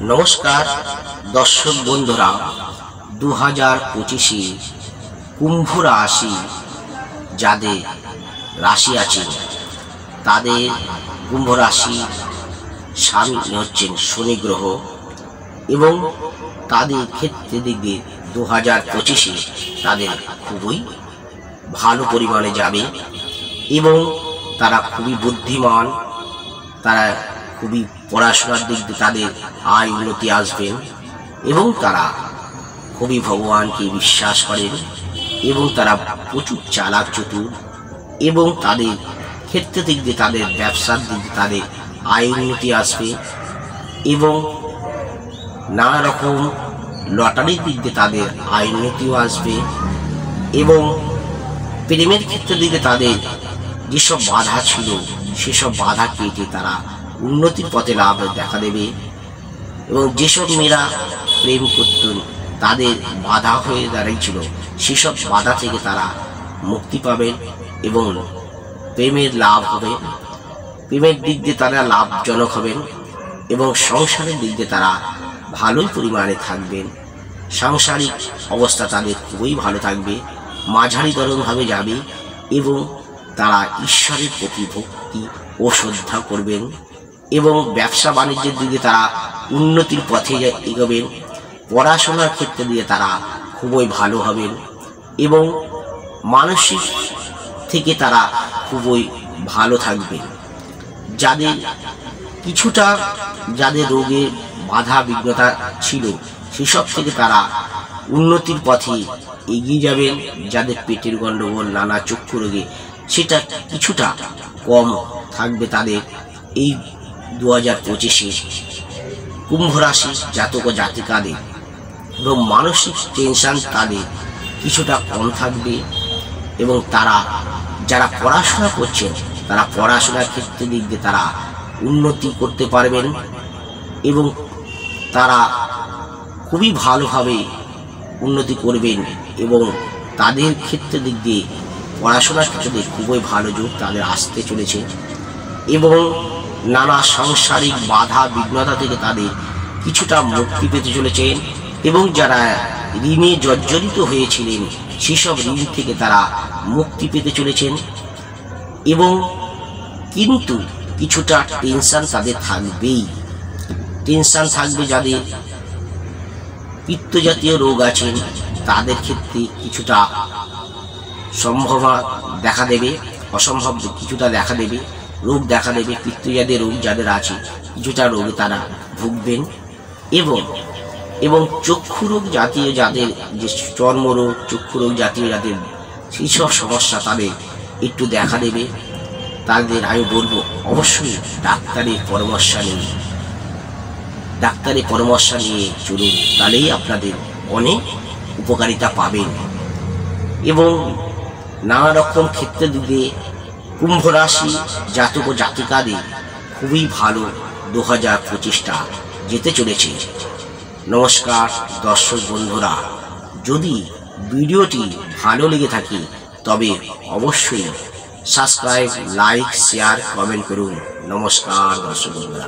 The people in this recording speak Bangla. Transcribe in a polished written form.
নমস্কার দর্শক বন্ধুরা, 2025 কুম্ভ রাশি যাদের রাশি আছে তাদের কুম্ভ রাশি স্বামী হচ্ছেন শনি গ্রহ এবং তাদের ক্ষেত্রে দিকে 2025 তাদের খুবই ভালো পরিমাণে যাবে এবং তারা খুবই বুদ্ধিমান, তারা খুবই পড়াশোনার দিক দিয়ে তাদের আয় উন্নতি আসবেন এবং তারা খুবই ভগবানকে বিশ্বাস করেন এবং তারা প্রচুর চালাক চতুর এবং তাদের ক্ষেত্রে দিক দিয়ে তাদের ব্যবসার দিক দিয়ে তাদের আয় উন্নতি আসবে এবং নানা রকম লটারির দিক দিয়ে তাদের আয় উন্নতিও আসবে এবং প্রেমের ক্ষেত্রে দিকে তাদের যেসব বাধা ছিল সেসব বাধা কেটে তারা উন্নতির পথে লাভ দেখা দেবে এবং যেসব মেয়েরা প্রেম করতেন তাদের বাধা হয়ে দাঁড়িয়েছিল সেসব বাধা থেকে তারা মুক্তি পাবেন এবং প্রেমের লাভ হবে, প্রেমের দিক দিয়ে তারা লাভজনক হবেন এবং সংসারের দিক দিয়ে তারা ভালোই পরিমাণে থাকবেন। সাংসারিক অবস্থা তাদের খুবই ভালো থাকবে, মাঝারি ধরনভাবে যাবে এবং তারা ঈশ্বরের প্রতি ভক্তি ও শ্রদ্ধা করবেন এবং ব্যবসা বাণিজ্যের দিকে তারা উন্নতির পথে এগোবেন। পড়াশোনার ক্ষেত্রে দিয়ে তারা খুবই ভালো হবেন এবং মানসিক থেকে তারা খুবই ভালো থাকবেন। যাদের কিছুটা যাদের রোগে বাধা বিঘ্নতা ছিল সেসব থেকে তারা উন্নতির পথে এগিয়ে যাবেন। যাদের পেটের গণ্ডগোল নানা চক্ষু রোগে সেটা কিছুটা কম থাকবে তাদের এই 2025 কুম্ভ রাশি জাতক ও জাতিকাদের এবং মানসিক টেনশন তাদের কিছুটা কম থাকবে এবং তারা যারা পড়াশোনা করছেন তারা পড়াশোনার ক্ষেত্রে দিক দিয়ে তারা উন্নতি করতে পারবেন এবং তারা খুবই ভালোভাবে উন্নতি করবেন এবং তাদের ক্ষেত্রে দিক দিয়ে পড়াশোনার ক্ষেত্রে খুবই ভালো যোগ তাদের আসতে চলেছে এবং নানা সাংসারিক বাধা বিঘ্নতা থেকে তাদের কিছুটা মুক্তি পেতে চলেছেন এবং যারা ঋণে জর্জরিত হয়েছিলেন সেসব ঋণ থেকে তারা মুক্তি পেতে চলেছেন এবং কিন্তু কিছুটা টেনশন তাদের থাকবেই। টেনশন থাকবে যাদের পিত্তজাতীয় রোগ আছেন তাদের ক্ষেত্রে কিছুটা সম্ভাবনা দেখা দেবে, অসম্ভব কিছুটা দেখা দেবে, রোগ দেখা দেবে। পিত্তজাতীয় রোগ যাদের আছে কিছুটা রোগে তারা ভুগবেন এবং চক্ষু রোগ জাতীয় যাদের যে চর্মরোগ চক্ষু রোগ জাতীয় যাদের সেই সব সমস্যা তাদের একটু দেখা দেবে। তাদের আমি বলবো অবশ্যই ডাক্তারের পরামর্শ নিয়ে চলুন, তাহলেই আপনাদের অনেক উপকারিতা পাবেন এবং নানা রকম ক্ষেত্রে দিকে কুম্ভ রাশি জাতক ও জাতিকাদের খুবই ভালো 2025টা যেতে চলেছে। নমস্কার দর্শক বন্ধুরা, যদি ভিডিওটি ভালো লেগে থাকে তবে অবশ্যই সাবস্ক্রাইব, লাইক, শেয়ার, কমেন্ট করুন। নমস্কার দর্শক বন্ধুরা।